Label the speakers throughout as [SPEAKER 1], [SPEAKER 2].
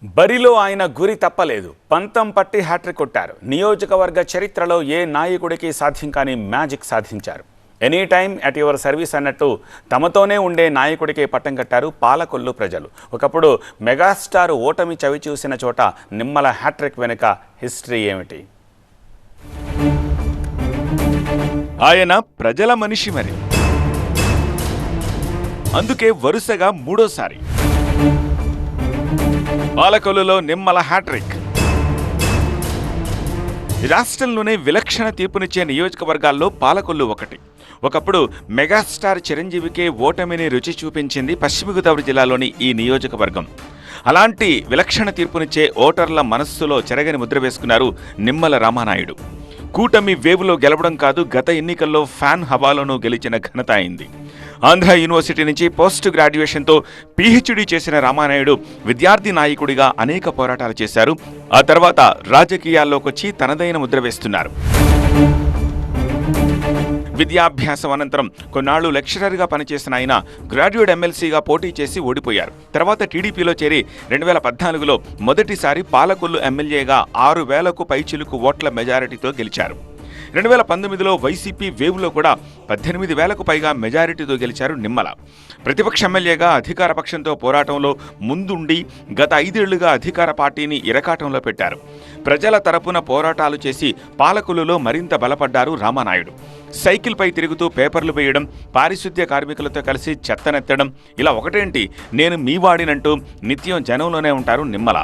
[SPEAKER 1] బరిలో ఆయన గురి తప్పలేదు. పంతం పట్టి హ్యాట్రిక్ కొట్టారు. నియోజకవర్గ చరిత్రలో ఏ నాయకుడికి సాధ్యం కాని మ్యాజిక్ సాధించారు. Any time at your service అన్నట్టు తమతోనే ఉండే నాయకుడికి పట్టం కట్టారు పాలకొల్లు ప్రజలు. ఒకప్పుడు మెగాస్టార్ ఓటమి చవి చూసిన చోట నిమ్మల హ్యాట్రిక్ వెనుక హిస్టరీ ఏమిటి? ఆయన ప్రజల మనిషి మరి, అందుకే వరుసగా మూడోసారి పాలకొల్లులో నిమ్మల హ్యాట్రిక్. రాష్ట్రంలోనే విలక్షణ తీర్పునిచ్చే నియోజకవర్గాల్లో పాలకొల్లు ఒకటి. ఒకప్పుడు మెగాస్టార్ చిరంజీవికే ఓటమిని రుచి చూపించింది పశ్చిమ గోదావరి జిల్లాలోని ఈ నియోజకవర్గం. అలాంటి విలక్షణ తీర్పునిచ్చే ఓటర్ల మనస్సులో చెరగని ముద్ర వేసుకున్నారు నిమ్మల రామానాయుడు. కూటమి వేవులో గెలవడం కాదు, గత ఎన్నికల్లో ఫ్యాన్ హవాలోనూ గెలిచిన ఘనత అయింది. ఆంధ్ర యూనివర్సిటీ నుంచి పోస్ట్ గ్రాడ్యుయేషన్తో పీహెచ్డీ చేసిన రామానాయుడు విద్యార్థి నాయకుడిగా అనేక పోరాటాలు చేశారు. ఆ తర్వాత రాజకీయాల్లోకొచ్చి తనదైన ముద్ర వేస్తున్నారు. విద్యాభ్యాసం అనంతరం కొన్నాళ్లు లెక్చరర్గా పనిచేసిన ఆయన గ్రాడ్యుయేట్ ఎమ్మెల్సీగా పోటీ చేసి ఓడిపోయారు. తర్వాత టీడీపీలో చేరి 2014లో మొదటిసారి పాలకొల్లు ఎమ్మెల్యేగా 6,000కు పైచిలుకు ఓట్ల మెజారిటీతో గెలిచారు. 2019లో వైసీపీ వేవ్లో కూడా 18,000కు పైగా మెజారిటీతో గెలిచారు నిమ్మల. ప్రతిపక్ష ఎమ్మెల్యేగా అధికార పక్షంతో పోరాటంలో ముందుండి గత 5 ఏళ్లుగా అధికార పార్టీని ఇరకాటంలో పెట్టారు. ప్రజల తరపున పోరాటాలు చేసి పాలకొల్లులో మరింత బలపడ్డారు రామానాయుడు. సైకిల్పై తిరుగుతూ పేపర్లు వేయడం, పారిశుద్ధ్య కార్మికులతో కలిసి చెత్తనెత్తడం, ఇలా ఒకటేంటి నేను మీ వాడినంటూ నిత్యం జనంలోనే ఉంటారు నిమ్మల.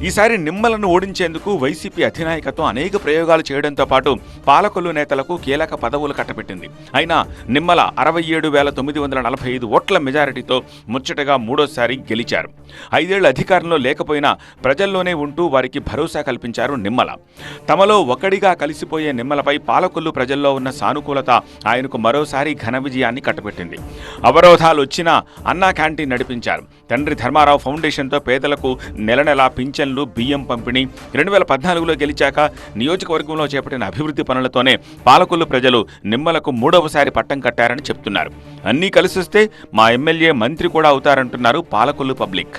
[SPEAKER 1] ఈసారి నిమ్మలను ఓడించేందుకు వైసీపీ అధినాయకత్వం అనేక ప్రయోగాలు చేయడంతో పాటు పాలకొల్లు నేతలకు కీలక పదవులు కట్టబెట్టింది. అయినా నిమ్మల 67,945 ఓట్ల మెజారిటీతో ముచ్చటగా మూడోసారి గెలిచారు. 5 ఏళ్ల అధికారంలో లేకపోయినా ప్రజల్లోనే ఉంటూ వారికి భరోసా కల్పించారు నిమ్మల. తమలో ఒకడిగా కలిసిపోయే నిమ్మలపై పాలకొల్లు ప్రజల్లో ఉన్న సానుకూలత ఆయనకు మరోసారి ఘన విజయాన్ని కట్టబెట్టింది. అవరోధాలు వచ్చినా అన్నా క్యాంటీన్ నడిపించారు. తండ్రి ధర్మారావు ఫౌండేషన్తో పేదలకు నెల నెలా పింఛన్లు, బియ్యం పంపిణీ. 2014లో గెలిచాక నియోజకవర్గంలో చేపట్టిన అభివృద్ధి పనులతోనే పాలకొల్లు ప్రజలు నిమ్మలకు మూడవసారి పట్టం కట్టారని చెప్తున్నారు. అన్నీ కలిసొస్తే మా ఎమ్మెల్యే మంత్రి కూడా అవుతారంటున్నారు పాలకొల్లు పబ్లిక్.